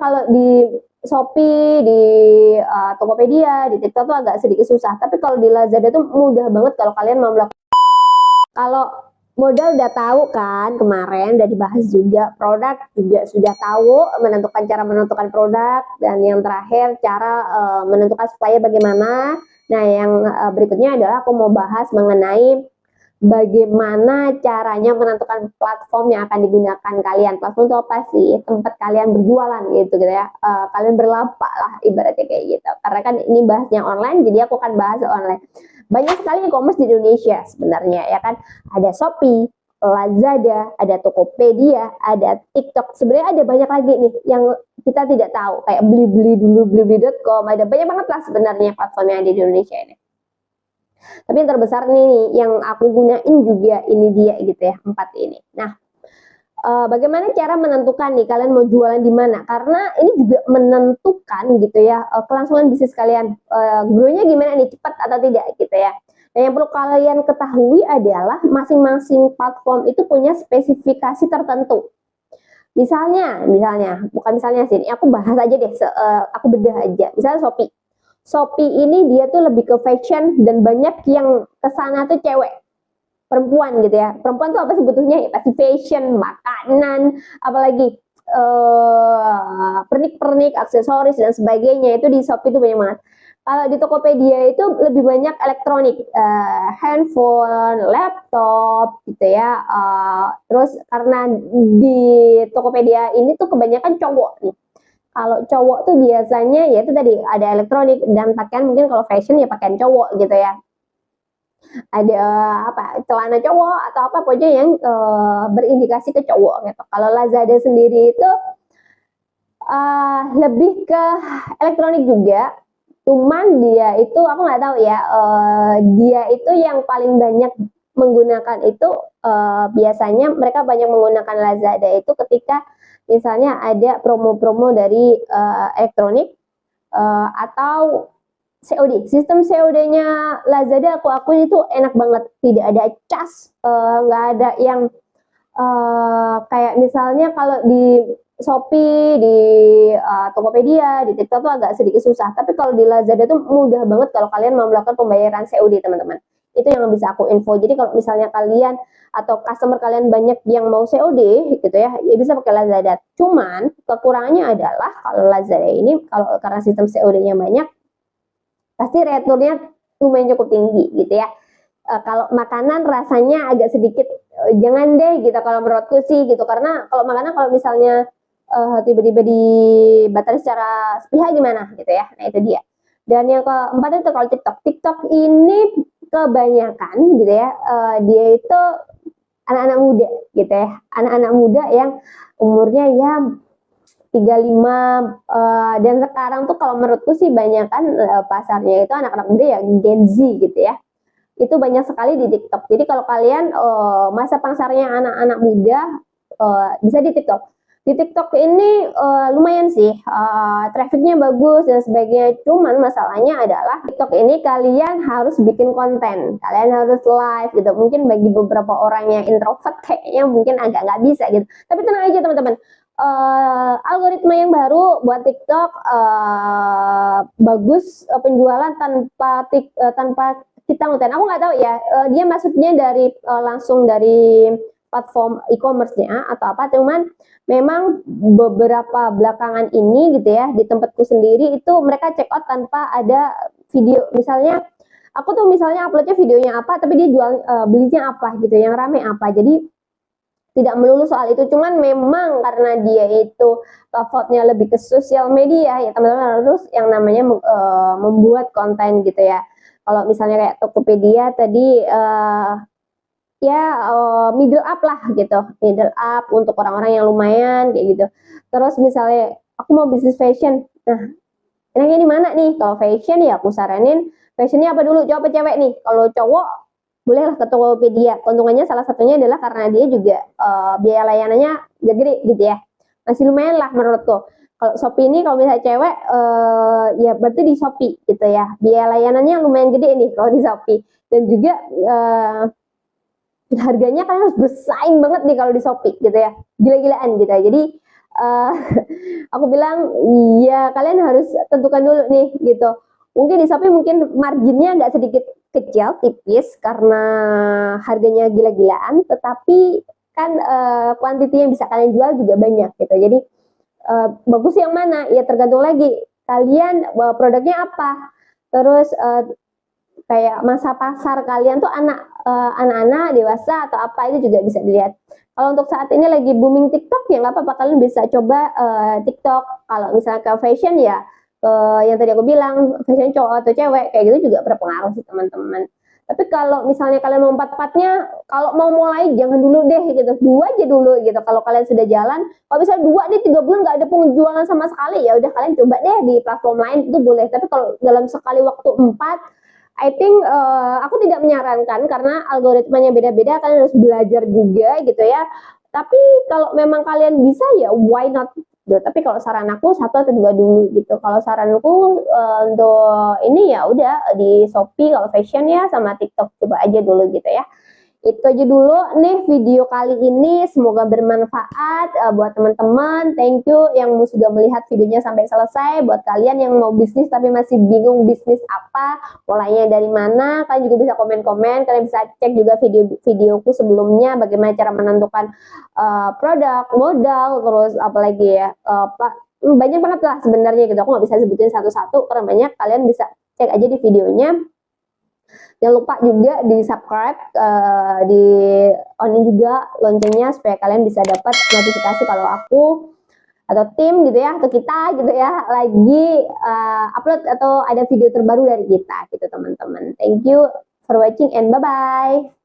kalau di Shopee, di Tokopedia, di TikTok tuh agak sedikit susah. Tapi kalau di Lazada tuh mudah banget kalau kalian mau melakukan. Kalau modal udah tahu kan, kemarin udah dibahas juga, produk juga sudah tahu, cara menentukan produk, dan yang terakhir cara menentukan supplier bagaimana. Nah, yang berikutnya adalah aku mau bahas mengenai bagaimana caranya menentukan platform yang akan digunakan kalian. Platform itu apa sih? Tempat kalian berjualan gitu ya. Kalian berlapak lah ibaratnya kayak gitu. Karena kan ini bahasnya online, jadi aku akan bahas online. Banyak sekali e-commerce di Indonesia sebenarnya ya kan. Ada Shopee, Lazada, ada Tokopedia, ada TikTok. Sebenarnya ada banyak lagi nih yang kita tidak tahu. Kayak beli-beli dulu, blibli.com. Ada banyak banget lah sebenarnya platform yang ada di Indonesia ini. Tapi yang terbesar nih yang aku gunain juga ini dia gitu ya, 4 ini. Nah, bagaimana cara menentukan nih kalian mau jualan di mana? Karena ini juga menentukan gitu ya kelangsungan bisnis kalian. Grow-nya gimana nih, cepat atau tidak gitu ya. Dan yang perlu kalian ketahui adalah masing-masing platform itu punya spesifikasi tertentu. Misalnya, bukan misalnya sih, aku bahas aja deh, aku bedah aja. Misalnya Shopee. Shopee ini dia tuh lebih ke fashion dan banyak yang kesana tuh cewek, perempuan gitu ya. Perempuan tuh apa sebetulnya? Ya, pasti fashion, makanan, apalagi pernik-pernik, aksesoris dan sebagainya. Itu di Shopee itu banyak banget. Kalau di Tokopedia itu lebih banyak elektronik, handphone, laptop gitu ya. Terus karena di Tokopedia ini tuh kebanyakan cowok nih. Kalau cowok tuh biasanya ya itu tadi ada elektronik dan pakaian, mungkin kalau fashion ya pakaian cowok gitu ya. Ada celana cowok atau apa pokoknya yang berindikasi ke cowok gitu. Kalau Lazada sendiri itu lebih ke elektronik juga, cuman dia itu aku nggak tahu ya, dia itu yang paling banyak menggunakan itu biasanya mereka banyak menggunakan Lazada itu ketika misalnya ada promo-promo dari elektronik atau COD. Sistem COD-nya Lazada aku akuin itu enak banget, tidak ada cas, nggak ada yang kayak misalnya kalau di Shopee, di Tokopedia, di TikTok tuh agak sedikit susah. Tapi kalau di Lazada tuh mudah banget kalau kalian mau melakukan pembayaran COD, teman-teman. Itu yang bisa aku info. Jadi kalau misalnya kalian atau customer kalian banyak yang mau COD gitu ya bisa pakai Lazada. Cuman kekurangannya adalah kalau Lazada ini karena sistem COD-nya banyak, pasti returnnya lumayan cukup tinggi gitu ya. Kalau makanan rasanya agak sedikit jangan deh gitu kalau menurutku sih gitu, karena kalau makanan kalau misalnya tiba-tiba dibatalkan secara sepihak gimana gitu ya. Nah itu dia. Dan yang keempat itu kalau TikTok ini kebanyakan gitu ya, dia itu anak-anak muda gitu ya, anak-anak muda yang umurnya ya 35, dan sekarang tuh kalau menurutku sih banyakan pasarnya itu anak-anak muda ya, Gen Z gitu ya. Itu banyak sekali di TikTok. Jadi kalau kalian masa pasarnya anak-anak muda, bisa di TikTok. Di TikTok ini lumayan sih, trafficnya bagus dan sebagainya. Cuman masalahnya adalah TikTok ini kalian harus bikin konten, kalian harus live gitu. Mungkin bagi beberapa orang yang introvert kayaknya mungkin agak nggak bisa gitu. Tapi tenang aja teman-teman, algoritma yang baru buat TikTok bagus penjualan tanpa kita konten. Aku nggak tahu ya, dia maksudnya dari langsung dari platform e-commerce-nya atau apa, cuman memang beberapa belakangan ini gitu ya, di tempatku sendiri itu mereka check out tanpa ada video. Misalnya aku tuh misalnya uploadnya videonya apa, tapi dia jual belinya apa gitu, yang rame apa. Jadi tidak melulu soal itu, cuman memang karena dia itu platformnya lebih ke sosial media ya teman-teman, harus yang namanya membuat konten gitu ya. Kalau misalnya kayak Tokopedia tadi middle up lah gitu, middle up untuk orang-orang yang lumayan kayak gitu. Terus misalnya aku mau bisnis fashion, nah enaknya di mana nih? Kalau fashion ya aku saranin fashionnya apa dulu, cowok apa cewek nih? Kalau cowok bolehlah ke Tokopedia. Keuntungannya salah satunya adalah karena dia juga biaya layanannya gede gitu ya, masih lumayan lah menurutku. Kalau Shopee ini kalau misalnya cewek ya berarti di Shopee gitu ya, biaya layanannya lumayan gede nih kalau di Shopee. Dan juga harganya kalian harus bersaing banget nih kalau di Shopee gitu ya, gila-gilaan gitu ya. Jadi Eh, aku bilang iya kalian harus tentukan dulu nih gitu. Mungkin di Shopee mungkin marginnya nggak sedikit kecil, tipis karena harganya gila-gilaan, tetapi kan kuantiti yang bisa kalian jual juga banyak gitu. Jadi bagus yang mana? Ya tergantung lagi kalian produknya apa. Terus kayak masa pasar kalian tuh anak-anak, dewasa atau apa itu juga bisa dilihat. Kalau untuk saat ini lagi booming TikTok ya nggak apa-apa kalian bisa coba TikTok. Kalau misalnya ke fashion ya yang tadi aku bilang fashion cowok atau cewek kayak gitu juga berpengaruh sih teman-teman. Tapi kalau misalnya kalian mau empat-empatnya, kalau mau mulai jangan dulu deh gitu, 2 aja dulu gitu. Kalau kalian sudah jalan, kalau misalnya 2 nih 3 bulan nggak ada penjualan sama sekali ya udah kalian coba deh di platform lain itu boleh. Tapi kalau dalam sekali waktu 4 I think aku tidak menyarankan karena algoritmanya beda-beda, kalian harus belajar juga gitu ya. Tapi kalau memang kalian bisa ya why not? Tapi kalau saran aku 1 atau 2 dulu gitu. Kalau saranku untuk ini ya udah di Shopee kalau fashion ya sama TikTok coba aja dulu gitu ya. Itu aja dulu nih video kali ini, semoga bermanfaat buat teman-teman. Thank you yang sudah melihat videonya sampai selesai. Buat kalian yang mau bisnis tapi masih bingung bisnis apa, mulainya dari mana, kalian juga bisa komen-komen. Kalian bisa cek juga videoku sebelumnya bagaimana cara menentukan produk, modal, terus apalagi ya banyak banget lah sebenarnya gitu. Aku nggak bisa sebutin satu-satu karena banyak. Kalian bisa cek aja di videonya. Jangan lupa juga di subscribe, di onin juga loncengnya supaya kalian bisa dapat notifikasi kalau aku atau tim gitu ya, atau kita gitu ya, lagi upload atau ada video terbaru dari kita gitu teman-teman. Thank you for watching and bye-bye.